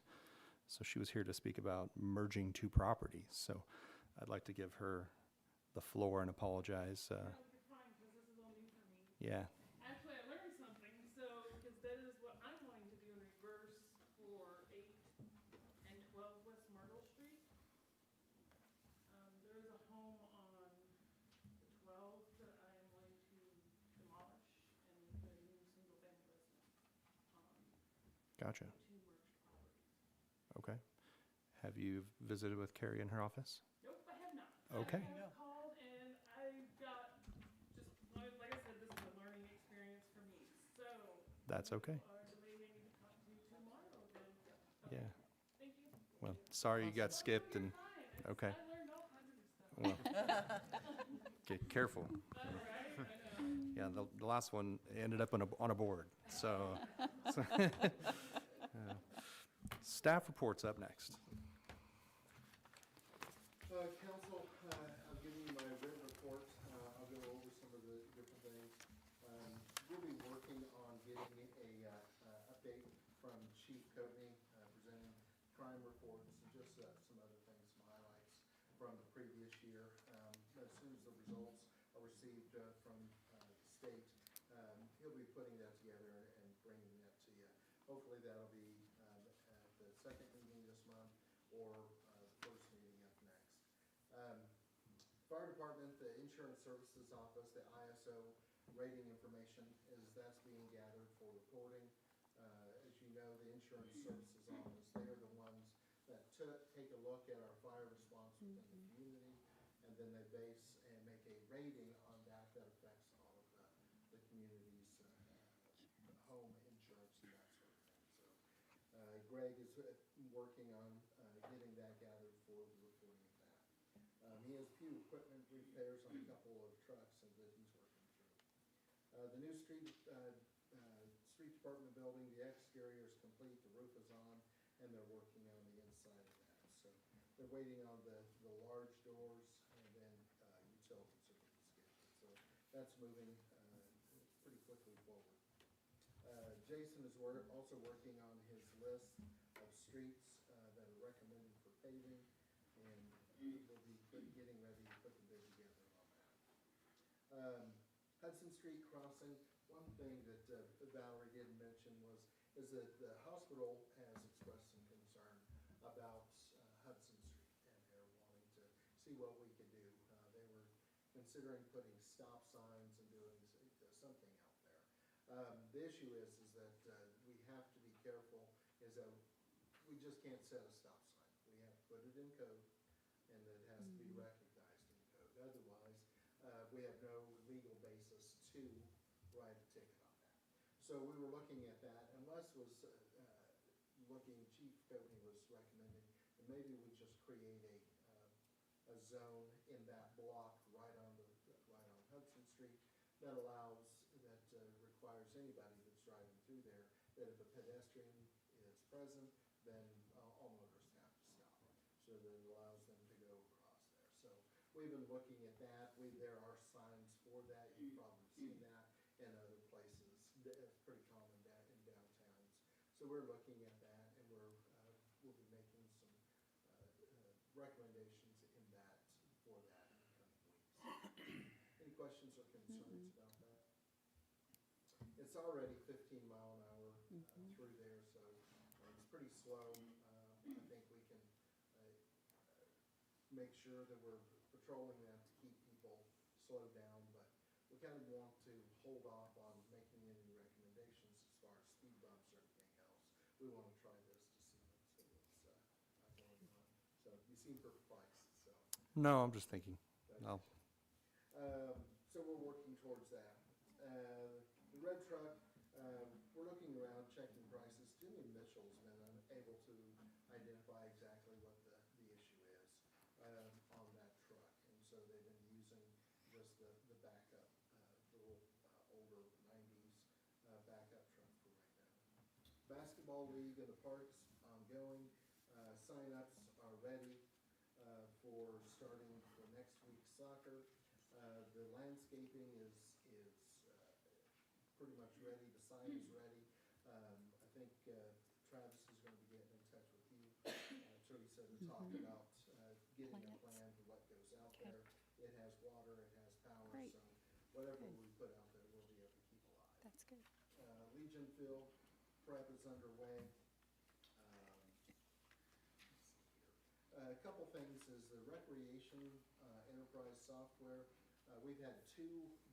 So she was here to speak about merging two properties. So I'd like to give her the floor and apologize. You're fine, because this is all new for me. Yeah. Actually, I learned something, so, because that is what I'm wanting to do in reverse for 8 and 12 West Myrtle Street. There is a home on the 12 that I am going to demolish and put a new single-family residence on Gotcha. two merged properties. Okay. Have you visited with Carrie in her office? Nope, I have not. Okay. I have called and I got, like I said, this is a learning experience for me, so. That's okay. Are the lady I need to talk to tomorrow then? Yeah. Thank you. Well, sorry you got skipped and, okay. I learned all kinds of new stuff. Well, get careful. Right, I know. Yeah, the last one ended up on a board, so. Staff reports up next. Council, I'll give you my written report. I'll go over some of the different things. We'll be working on getting update from Chief Coatney, presenting crime reports and just some other things, some highlights from the previous year. As soon as the results are received from the state, he'll be putting that together and bringing that to you. Hopefully that'll be at the second meeting this month or the first meeting up next. Fire Department, the Insurance Services Office, the ISO rating information that's being gathered for reporting. As you know, the Insurance Services Office, they are the ones that take a look at our fire response within the community, and then they base and make a rating on that affects all of the community's home insurance and that sort of thing. So Greg is working on getting that gathered for the reporting of that. He has a few equipment repairs on a couple of trucks that he's working through. The new street department building, the exterior is complete, the roof is on, and they're working on the inside of that. So they're waiting on the large doors and then utilities are being scheduled. So that's moving pretty quickly forward. Jason is also working on his list of streets that are recommended for paving, and we'll be getting ready to put the bid together on that. Hudson Street crossing, one thing that Valerie didn't mention is that the hospital has expressed some concern about Hudson Street, and they're wanting to see what we could do. They were considering putting stop signs and doing something out there. The issue is that we have to be careful, is that we just can't set a stop sign. We have to put it in code, and it has to be recognized in code. Otherwise, we have no legal basis to write a ticket on that. So we were looking at that, and Les was Chief Coatney was recommending that maybe we just create a zone in that block right on Hudson Street that requires anybody that's driving through there, that if a pedestrian is present, then all motorists have to stop. So that it allows them to go across there. So we've been looking at that. There are signs for that. You've probably seen that in other places. It's pretty common in downtowns. So we're looking at that, and we'll be making some recommendations for that in the coming weeks. Any questions or concerns about that? It's already 15 mile an hour through there, so it's pretty slow. I think we can make sure that we're patrolling that to keep people slowed down, but we kind of want to hold off on making any recommendations as far as speed bumps or anything else. We want to try this to see what's going on. So you seem perplexed, so. No, I'm just thinking. No. So we're working towards that. The red truck, we're looking around, checking prices. Jimmy Mitchell's been unable to identify exactly what the issue is on that truck. And so they've been using just the backup, the little older 90s backup truck for right now. Basketball league in the parks ongoing. Sign-ups are ready for starting for next week's soccer. The landscaping is pretty much ready. The sign is ready. I think Travis is going to be getting in touch with you, Teresa, to talk about getting a plan for what goes out there. It has water, it has power, Great. so whatever we put out there, we'll be able to keep alive. That's good. Legion Field prep is underway. A couple things is the recreation enterprise software. We've had 2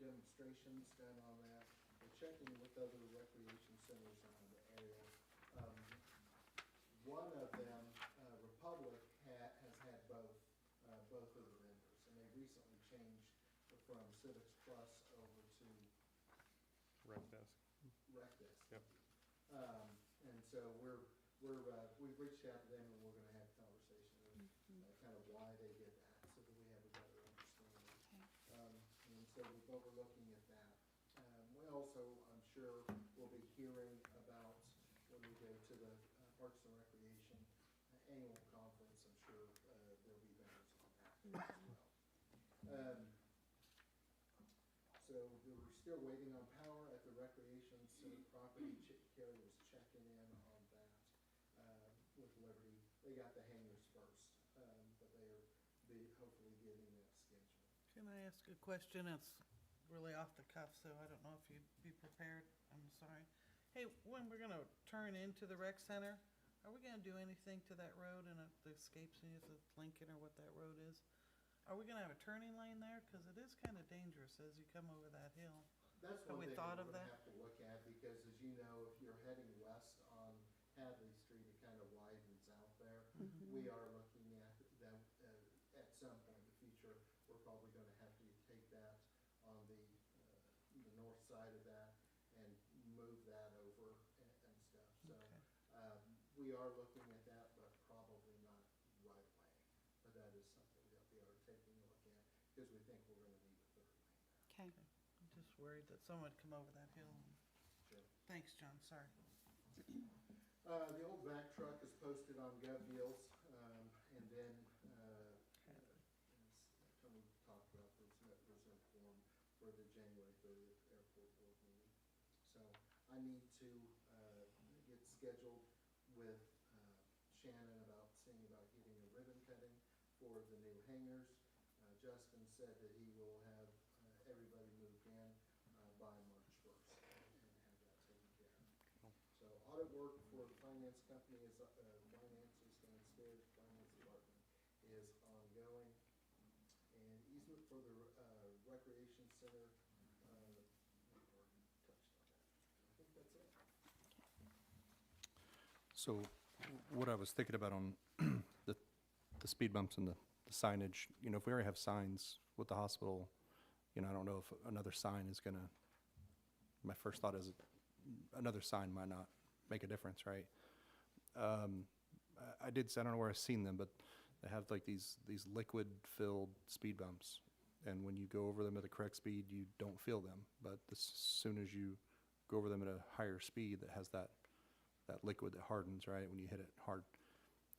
demonstrations done on that. We're checking with other recreation centers around the area. One of them, Republic, has had both of the vendors, and they recently changed from Civics Plus over to Rec desk. RecDesk. Yep. And so we've reached out to them, and we're going to have also, I'm sure, we'll be hearing about when we go to the Parks and Recreation annual conference. I'm sure there'll be vendors on that as well. So we're still waiting on power at the Recreation Center property. Carrie was checking in on that with Liberty. They got the hangers first, but they're hopefully getting that scheduled. Can I ask a question? It's really off the cuff, so I don't know if you'd be prepared. I'm sorry. Hey, when we're gonna turn into the rec center, are we gonna do anything to that road? And it escapes me if it's Lincoln or what that road is. Are we gonna have a turning lane there? Cause it is kinda dangerous as you come over that hill. That's Have one we thing thought we're of gonna that? have to look at, because as you know, if you're heading west on Hadley Street, it kind of widens out there. We are looking at them, at some point in the future, we're probably gonna have to take that on the north side of that and move that over and stuff. So, Okay. we are looking at that, but probably not right away. But that is something that we are taking a look at, because we think we're gonna need a third lane there. Okay. I'm just worried that someone would come over that hill. Sure. Thanks, John, sorry. The old vac truck is posted on Gov Deals, and then, as Tony talked about, there's no form for the January 30th airport board meeting. So I need to get scheduled with Shannon about seeing about getting a ribbon cutting for the new hangars. Justin said that he will have everybody moved in by March 1st and have that taken care of. So audit work for the finance company is, finances downstairs, finance department is ongoing. And easement for the recreation center, we've already touched on that. I think that's it. So what I was thinking about on the speed bumps and the signage, you know, if we already have signs with the hospital, you know, I don't know if another sign is gonna, my first thought is another sign might not make a difference, right? I don't know where I've seen them, but they have like these liquid-filled speed bumps. And when you go over them at the correct speed, you don't feel them. But as soon as you go over them at a higher speed, that has that liquid that hardens, right, when you hit it hard.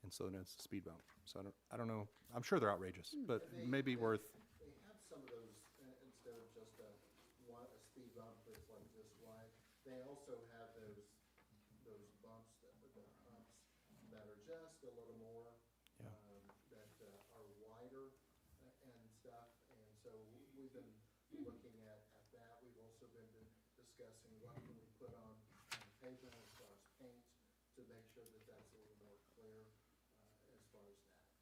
And so then it's a speed bump. So I don't know. I'm sure they're outrageous, but maybe worth. They have some of those, instead of just a speed bump that's like this wide, they also have those bumps, the humps that are just a little more, Yeah. that are wider and stuff. And so we've been looking at that. We've also been discussing what can we put on pavement as far as paint to make sure that that's a little more clear as far as that.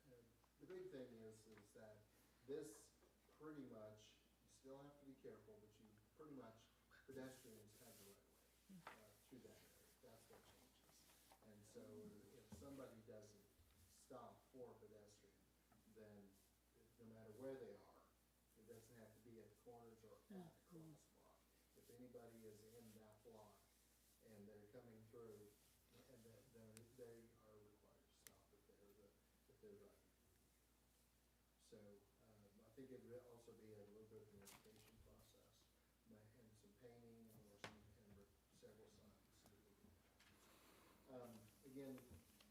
And the big thing is that this pretty much, you still have to be careful, but you pretty much, pedestrians have the right of way through that area. That's what changes. And so if somebody doesn't stop for a pedestrian, then no matter where they are, it doesn't have to be at corners or at a crosswalk. If anybody is in that block and they're coming through, and they are required to stop if they're driving. So I think it would also be a little bit of an education process, and some painting or several signs. Again,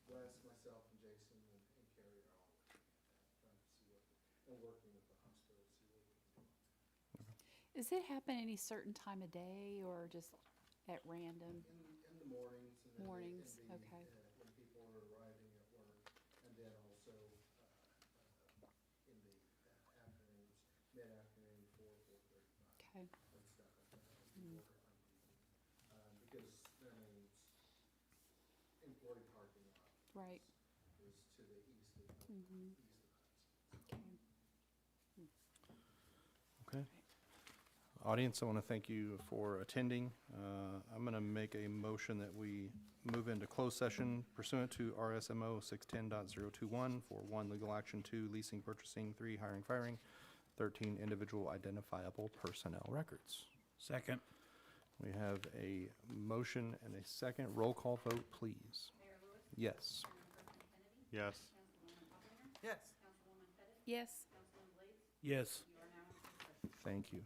Wes, myself, and Jason, and Carrie are all looking at that, trying to see what, and working with the hospital to see what we can do. Does it happen any certain time of day or just at random? In the mornings. And then Mornings, in the, okay. When people are arriving at work, and then also in the afternoons, mid-afternoon, 4:35. Okay. And stuff like that, when people are on duty. Because their name's employee parking lot. Right. Is to the east of, Mhm. east of Hudson. Okay. Audience, I want to thank you for attending. I'm going to make a motion that we move into closed session pursuant to RSMO 610.021 for 1, legal action, 2, leasing, purchasing, 3, hiring, firing, 13, individual identifiable personnel records. Second. We have a motion and a second. Roll call vote, please. Mayor Lewis? Yes. Councilman Kennedy? Yes. Councilwoman Hopplinger? Yes. Councilwoman Pettit? Yes. Councilman Blades? Yes. You are now in closed session. Thank you.